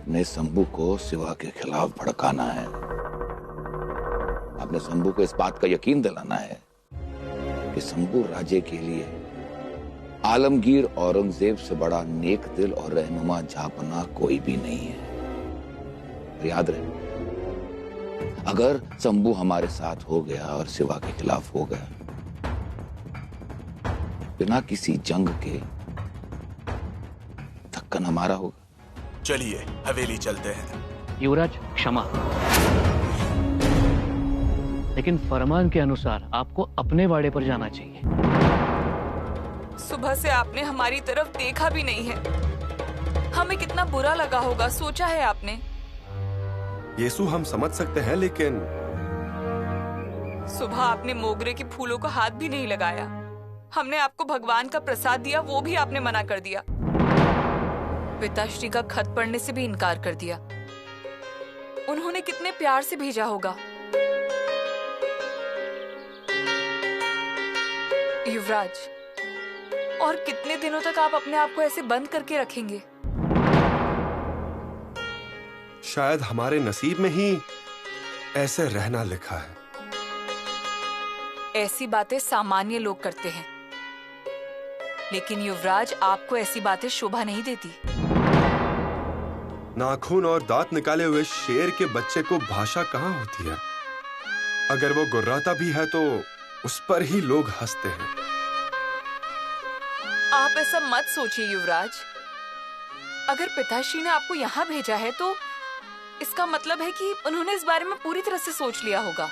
आपने शंभू को शिवा के खिलाफ भड़काना है। आपने शंभू को इस बात का यकीन दिलाना है कि शंभू राजे के लिए आलमगीर औरंगजेब से बड़ा नेक दिल और रहनुमा झापना कोई भी नहीं है। याद रहे, अगर शंभू हमारे साथ हो गया और शिवा के खिलाफ हो गया, बिना किसी जंग के धक्कन हमारा होगा। चलिए हवेली चलते हैं। युवराज क्षमा, लेकिन फरमान के अनुसार आपको अपने वाड़े पर जाना चाहिए। सुबह से आपने हमारी तरफ देखा भी नहीं है। हमें कितना बुरा लगा होगा, सोचा है आपने? येसु हम समझ सकते हैं, लेकिन सुबह आपने मोगरे के फूलों को हाथ भी नहीं लगाया। हमने आपको भगवान का प्रसाद दिया, वो भी आपने मना कर दिया। पिताश्री का खत पढ़ने से भी इनकार कर दिया। उन्होंने कितने प्यार से भेजा होगा। युवराज, और कितने दिनों तक आप अपने आप को ऐसे बंद करके रखेंगे? शायद हमारे नसीब में ही ऐसे रहना लिखा है। ऐसी बातें सामान्य लोग करते हैं, लेकिन युवराज, आपको ऐसी बातें शोभा नहीं देती। नाखून और दांत निकाले हुए शेर के बच्चे को भाषा कहाँ होती है? अगर वो गुर्राता भी है तो उस पर ही लोग हंसते हैं। आप ऐसा मत सोचिए युवराज। अगर पिताश्री ने आपको यहाँ भेजा है तो इसका मतलब है कि उन्होंने इस बारे में पूरी तरह से सोच लिया होगा।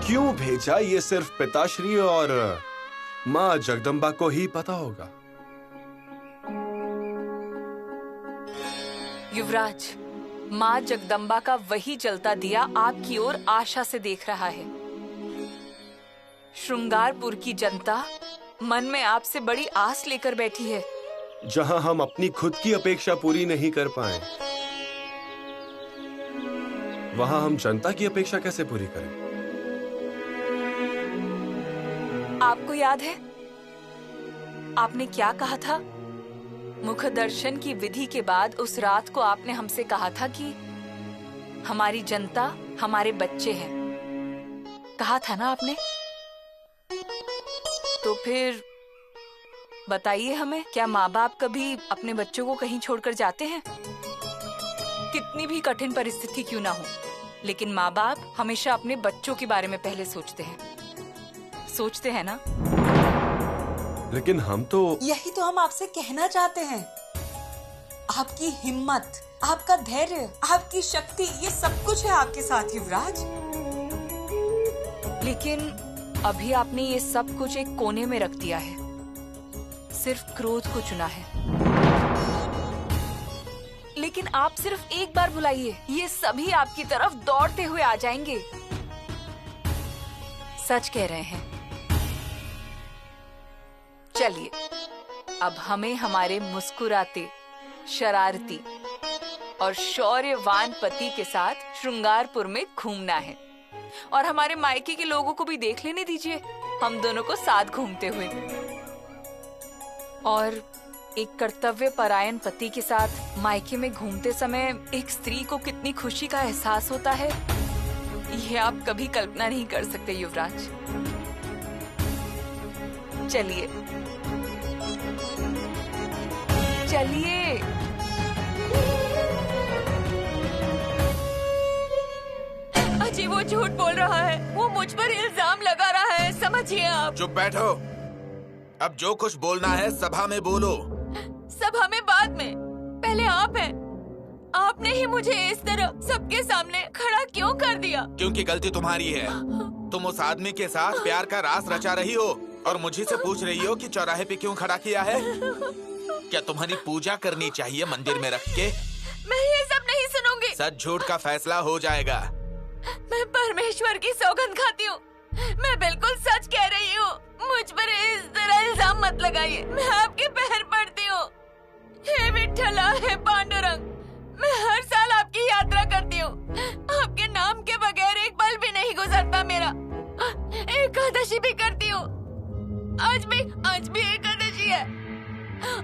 क्यों भेजा, ये सिर्फ पिताश्री और माँ जगदम्बा को ही पता होगा। युवराज, माँ जगदम्बा का वही जलता दिया आपकी ओर आशा से देख रहा है। श्रृंगारपुर की जनता मन में आपसे बड़ी आस लेकर बैठी है। जहां हम अपनी खुद की अपेक्षा पूरी नहीं कर पाए, वहां हम जनता की अपेक्षा कैसे पूरी करें? आपको याद है आपने क्या कहा था? मुख दर्शन की विधि के बाद उस रात को आपने हमसे कहा था कि हमारी जनता हमारे बच्चे हैं। कहा था ना आपने? तो फिर बताइए हमें, क्या माँ बाप कभी अपने बच्चों को कहीं छोड़कर जाते हैं? कितनी भी कठिन परिस्थिति क्यों ना हो, लेकिन माँ बाप हमेशा अपने बच्चों के बारे में पहले सोचते हैं। सोचते हैं ना? लेकिन हम तो यही तो हम आपसे कहना चाहते हैं। आपकी हिम्मत, आपका धैर्य, आपकी शक्ति, ये सब कुछ है आपके साथ युवराज। लेकिन अभी आपने ये सब कुछ एक कोने में रख दिया है। सिर्फ क्रोध को चुना है। लेकिन आप सिर्फ एक बार बुलाइए, ये सभी आपकी तरफ दौड़ते हुए आ जाएंगे। सच कह रहे हैं। चलिए, अब हमें हमारे मुस्कुराते, शरारती और शौर्यवान पति के साथ श्रृंगारपुर में घूमना है। और हमारे मायके के लोगों को भी देख लेने दीजिए, हम दोनों को साथ घूमते हुए। और एक कर्तव्य परायण पति के साथ मायके में घूमते समय एक स्त्री को कितनी खुशी का एहसास होता है, ये आप कभी कल्पना नहीं कर सकते युवराज। चलिए चलिए। अजी, वो झूठ बोल रहा है, वो मुझ पर इल्जाम लगा रहा है, समझिए आप। चुप बैठो। अब जो कुछ बोलना है सभा में बोलो। सभा में बाद में, पहले आप हैं। आपने ही मुझे इस तरह सबके सामने खड़ा क्यों कर दिया? क्योंकि गलती तुम्हारी है। तुम उस आदमी के साथ प्यार का रास रचा रही हो और मुझे से पूछ रही हो कि चौराहे पे क्यों खड़ा किया है। क्या तुम्हारी पूजा करनी चाहिए मंदिर में रख के? मैं ये सब नहीं सुनूंगी। सच झूठ का फैसला हो जाएगा। मैं परमेश्वर की सौगंध खाती हूँ, मैं बिल्कुल सच कह रही हूँ। मुझ पर इस तरह इल्जाम मत लगाइए। मैं आपके पैर पड़ती हूँ। हे विठ्ठला, हे पांडुरंग, मैं हर साल आपकी यात्रा करती हूँ। आपके नाम के बगैर एक पल भी नहीं गुजरता मेरा। एकादशी भी करती हूँ। आज भी एकादशी है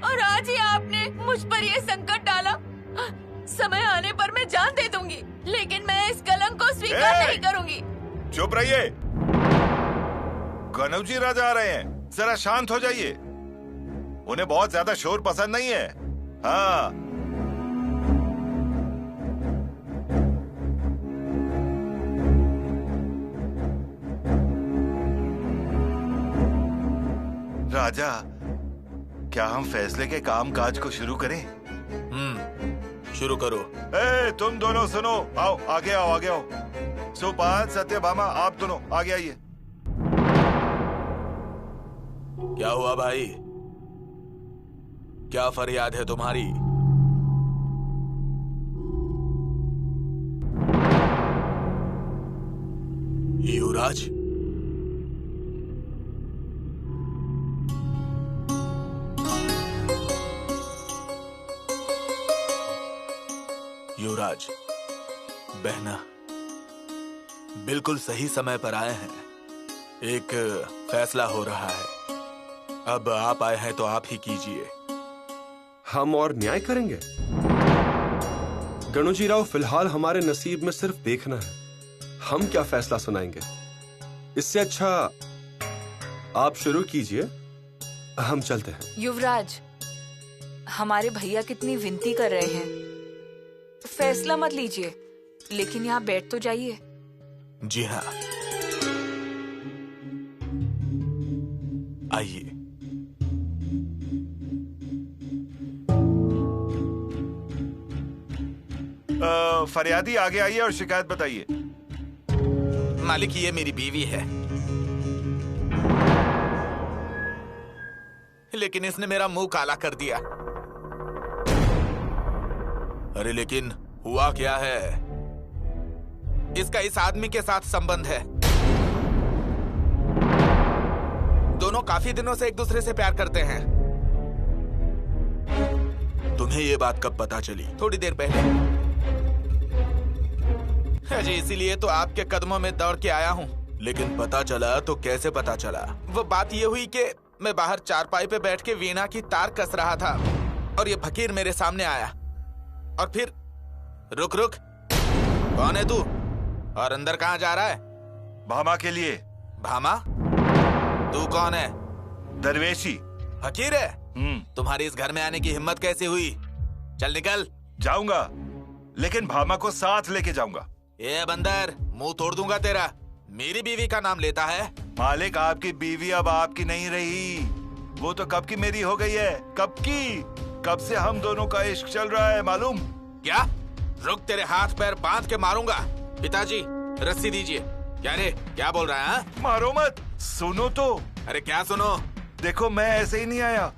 और आज ही आपने मुझ पर ये संकट डाला। समय आने पर मैं जान दे दूंगी, लेकिन मैं इस कलंक को स्वीकार नहीं करूंगी। चुप रहिए। गणवजी राजा आ रहे हैं, जरा शांत हो जाइए। उन्हें बहुत ज्यादा शोर पसंद नहीं है। हाँ, राजा, क्या हम फैसले के काम काज को शुरू करें? शुरू करो। तुम दोनों सुनो, आओ आगे आओ, आगे आओ। सुपाल, सत्यभामा, आप दोनों आगे आइए। क्या हुआ भाई? क्या फरियाद है तुम्हारी? युवराज, युवराज, बहना बिल्कुल सही समय पर आए हैं। एक फैसला हो रहा है। अब आप आए हैं तो आप ही कीजिए। हम और न्याय करेंगे? गणोजी राव, फिलहाल हमारे नसीब में सिर्फ देखना है। हम क्या फैसला सुनाएंगे? इससे अच्छा आप शुरू कीजिए, हम चलते हैं। युवराज, हमारे भैया कितनी विनती कर रहे हैं, फैसला मत लीजिए, लेकिन यहाँ बैठ तो जाइए। जी हाँ, आइए। फरियादी आगे आइए और शिकायत बताइए। मालिक, ये मेरी बीवी है, लेकिन इसने मेरा मुंह काला कर दिया। अरे लेकिन हुआ क्या है? इसका इस आदमी के साथ संबंध है। दोनों काफी दिनों से एक दूसरे से प्यार करते हैं। तुम्हें ये बात कब पता चली? थोड़ी देर पहले। जी, इसीलिए तो आपके कदमों में दौड़ के आया हूँ। लेकिन पता चला तो कैसे पता चला? वो बात ये हुई कि मैं बाहर चारपाई पे बैठ के वीणा की तार कस रहा था और ये फकीर मेरे सामने आया और फिर रुक, कौन है तू और अंदर कहाँ जा रहा है? भामा के लिए। भामा? तू कौन है? दरवेशी। फकीर है? तुम्हारी इस घर में आने की हिम्मत कैसे हुई? चल निकल। जाऊंगा, लेकिन भामा को साथ लेके जाऊंगा। ये बंदर, मुंह तोड़ दूंगा तेरा। मेरी बीवी का नाम लेता है? मालिक, आपकी बीवी अब आपकी नहीं रही। वो तो कब की मेरी हो गई है। कब की? कब से हम दोनों का इश्क चल रहा है, मालूम? क्या? रुक, तेरे हाथ पैर बांध के मारूंगा। पिताजी, रस्सी दीजिए। क्या रे, क्या बोल रहा है? मारो मत, सुनो तो। अरे क्या सुनो? देखो, मैं ऐसे ही नहीं आया।